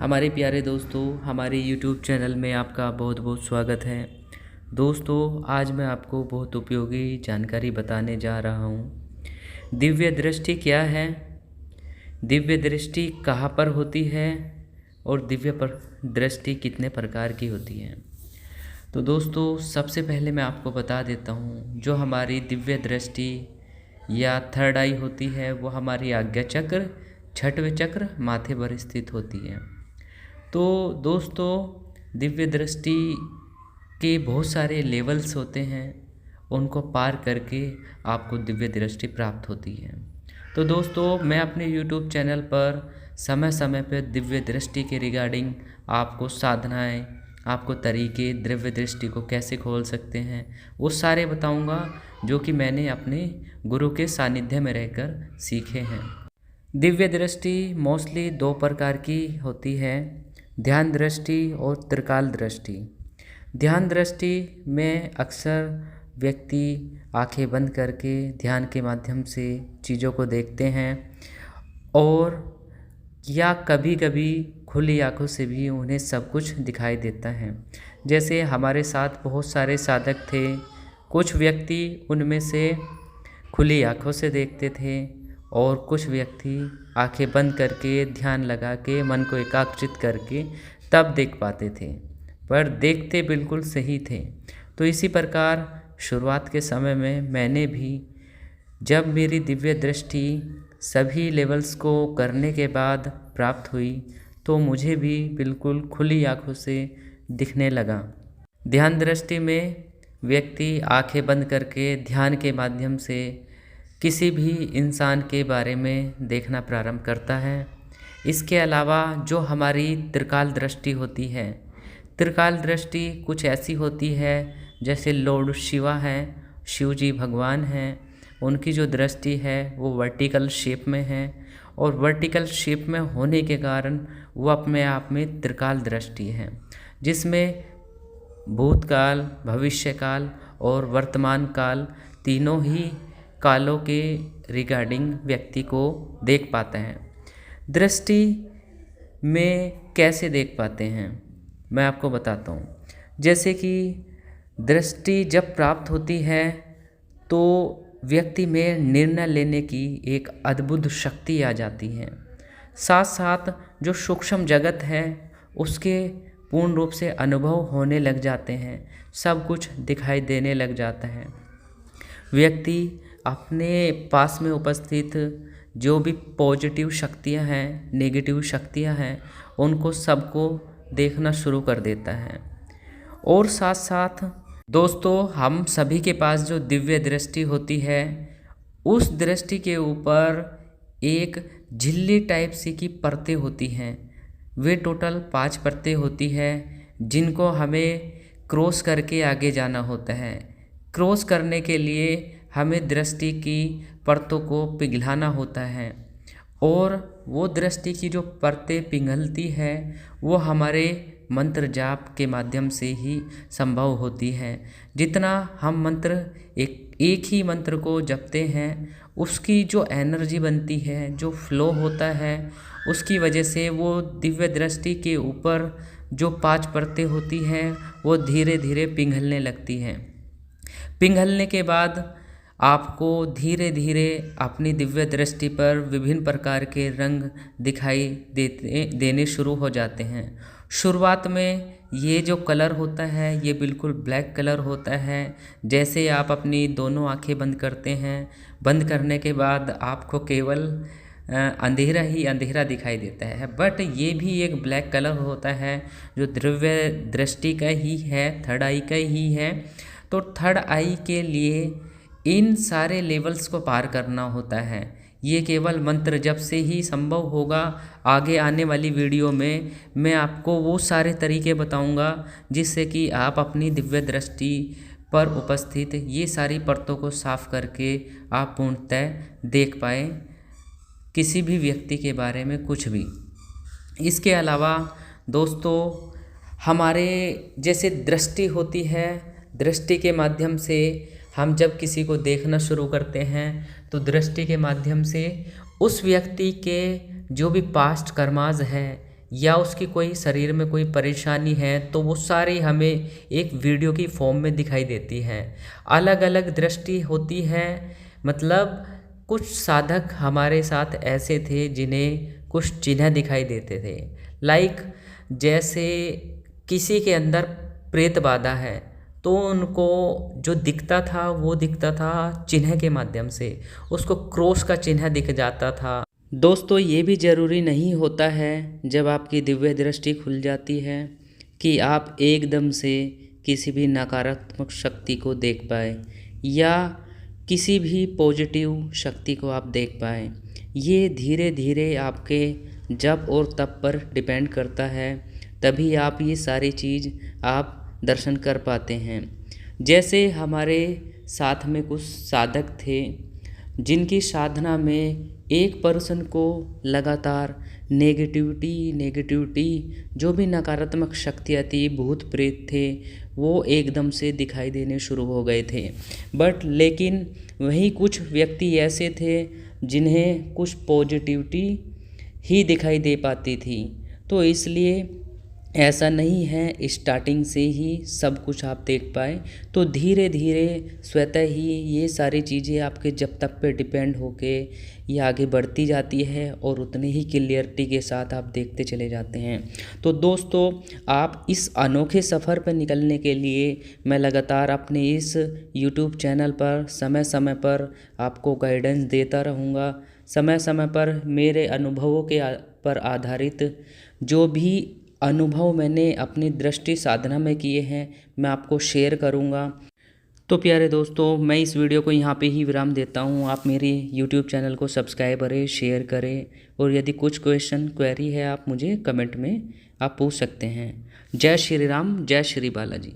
हमारे प्यारे दोस्तों, हमारे YouTube चैनल में आपका बहुत बहुत स्वागत है। दोस्तों, आज मैं आपको बहुत उपयोगी जानकारी बताने जा रहा हूँ। दिव्य दृष्टि क्या है, दिव्य दृष्टि कहाँ पर होती है और दृष्टि कितने प्रकार की होती है। तो दोस्तों, सबसे पहले मैं आपको बता देता हूँ, जो हमारी दिव्य दृष्टि या थर्ड आई होती है वो हमारी आज्ञा चक्र, छठवें चक्र माथे पर स्थित होती है। तो दोस्तों, दिव्य दृष्टि के बहुत सारे लेवल्स होते हैं, उनको पार करके आपको दिव्य दृष्टि प्राप्त होती है। तो दोस्तों, मैं अपने YouTube चैनल पर समय समय पर दिव्य दृष्टि के रिगार्डिंग आपको साधनाएं, आपको तरीके, दिव्य दृष्टि को कैसे खोल सकते हैं, वो सारे बताऊंगा, जो कि मैंने अपने गुरु के सानिध्य में रहकर सीखे हैं। दिव्य दृष्टि मोस्टली दो प्रकार की होती है, ध्यान दृष्टि और त्रिकाल दृष्टि। ध्यान दृष्टि में अक्सर व्यक्ति आंखें बंद करके ध्यान के माध्यम से चीज़ों को देखते हैं, और या कभी कभी खुली आंखों से भी उन्हें सब कुछ दिखाई देता है। जैसे हमारे साथ बहुत सारे साधक थे, कुछ व्यक्ति उनमें से खुली आंखों से देखते थे और कुछ व्यक्ति आंखें बंद करके ध्यान लगा के मन को एकाग्रचित करके तब देख पाते थे, पर देखते बिल्कुल सही थे। तो इसी प्रकार शुरुआत के समय में मैंने भी, जब मेरी दिव्य दृष्टि सभी लेवल्स को करने के बाद प्राप्त हुई, तो मुझे भी बिल्कुल खुली आंखों से दिखने लगा। ध्यान दृष्टि में व्यक्ति आंखें बंद करके ध्यान के माध्यम से किसी भी इंसान के बारे में देखना प्रारंभ करता है। इसके अलावा जो हमारी त्रिकाल दृष्टि होती है, त्रिकाल दृष्टि कुछ ऐसी होती है जैसे लॉर्ड शिवा हैं, शिव जी भगवान हैं, उनकी जो दृष्टि है वो वर्टिकल शेप में है, और वर्टिकल शेप में होने के कारण वो अपने आप में त्रिकाल दृष्टि है, जिसमें भूतकाल, भविष्यकाल और वर्तमान काल तीनों ही कालों के रिगार्डिंग व्यक्ति को देख पाते हैं। दृष्टि में कैसे देख पाते हैं मैं आपको बताता हूँ। जैसे कि दृष्टि जब प्राप्त होती है तो व्यक्ति में निर्णय लेने की एक अद्भुत शक्ति आ जाती है। साथ साथ जो सूक्ष्म जगत है उसके पूर्ण रूप से अनुभव होने लग जाते हैं, सब कुछ दिखाई देने लग जाता है। व्यक्ति अपने पास में उपस्थित जो भी पॉजिटिव शक्तियां हैं, नेगेटिव शक्तियां हैं, उनको सबको देखना शुरू कर देता है। और साथ साथ दोस्तों, हम सभी के पास जो दिव्य दृष्टि होती है, उस दृष्टि के ऊपर एक झिल्ली टाइप सी की परतें होती हैं। वे टोटल 5 परतें होती हैं, जिनको हमें क्रॉस करके आगे जाना होता है। क्रॉस करने के लिए हमें दृष्टि की परतों को पिघलाना होता है, और वो दृष्टि की जो परतें पिघलती है वो हमारे मंत्र जाप के माध्यम से ही संभव होती है। जितना हम मंत्र एक ही मंत्र को जपते हैं, उसकी जो एनर्जी बनती है, जो फ्लो होता है, उसकी वजह से वो दिव्य दृष्टि के ऊपर जो 5 परतें होती हैं वो धीरे धीरे पिघलने लगती हैं। पिघलने के बाद आपको धीरे धीरे अपनी दिव्य दृष्टि पर विभिन्न प्रकार के रंग दिखाई देने शुरू हो जाते हैं। शुरुआत में ये जो कलर होता है ये बिल्कुल ब्लैक कलर होता है। जैसे आप अपनी दोनों आंखें बंद करते हैं, बंद करने के बाद आपको केवल अंधेरा ही अंधेरा दिखाई देता है, बट ये भी एक ब्लैक कलर होता है जो दिव्य दृष्टि का ही है, थर्ड आई का ही है। तो थर्ड आई के लिए इन सारे लेवल्स को पार करना होता है। ये केवल मंत्र जप से ही संभव होगा। आगे आने वाली वीडियो में मैं आपको वो सारे तरीके बताऊंगा जिससे कि आप अपनी दिव्य दृष्टि पर उपस्थित ये सारी परतों को साफ करके आप पूर्णतः देख पाए किसी भी व्यक्ति के बारे में कुछ भी। इसके अलावा दोस्तों, हमारे जैसे दृष्टि होती है, दृष्टि के माध्यम से हम जब किसी को देखना शुरू करते हैं तो दृष्टि के माध्यम से उस व्यक्ति के जो भी पास्ट कर्माज है या उसकी कोई शरीर में कोई परेशानी है तो वो सारी हमें एक वीडियो की फॉर्म में दिखाई देती है। अलग अलग दृष्टि होती है, मतलब कुछ साधक हमारे साथ ऐसे थे जिन्हें कुछ चिन्ह दिखाई देते थे। लाइक जैसे किसी के अंदर प्रेत बाधा है तो उनको जो दिखता था वो दिखता था चिन्ह के माध्यम से, उसको क्रॉस का चिन्ह दिख जाता था। दोस्तों ये भी ज़रूरी नहीं होता है जब आपकी दिव्य दृष्टि खुल जाती है कि आप एकदम से किसी भी नकारात्मक शक्ति को देख पाए या किसी भी पॉजिटिव शक्ति को आप देख पाए। ये धीरे धीरे आपके जब और तब पर डिपेंड करता है, तभी आप ये सारी चीज़ आप दर्शन कर पाते हैं। जैसे हमारे साथ में कुछ साधक थे जिनकी साधना में एक पर्सन को लगातार नेगेटिविटी जो भी नकारात्मक शक्तियाँ थी, भूत प्रेत थे, वो एकदम से दिखाई देने शुरू हो गए थे। लेकिन वहीं कुछ व्यक्ति ऐसे थे जिन्हें कुछ पॉजिटिविटी ही दिखाई दे पाती थी। तो इसलिए ऐसा नहीं है स्टार्टिंग से ही सब कुछ आप देख पाए, तो धीरे धीरे स्वतः ही ये सारी चीज़ें आपके जब तक पे डिपेंड होके ये आगे बढ़ती जाती है और उतने ही क्लियरिटी के साथ आप देखते चले जाते हैं। तो दोस्तों आप इस अनोखे सफ़र पर निकलने के लिए मैं लगातार अपने इस YouTube चैनल पर समय समय पर आपको गाइडेंस देता रहूँगा। समय समय पर मेरे अनुभवों के पर आधारित जो भी अनुभव मैंने अपनी दृष्टि साधना में किए हैं मैं आपको शेयर करूंगा। तो प्यारे दोस्तों मैं इस वीडियो को यहाँ पे ही विराम देता हूँ। आप मेरे YouTube चैनल को सब्सक्राइब करें, शेयर करें और यदि कुछ क्वेरी है आप मुझे कमेंट में आप पूछ सकते हैं। जय श्री राम, जय श्री बालाजी।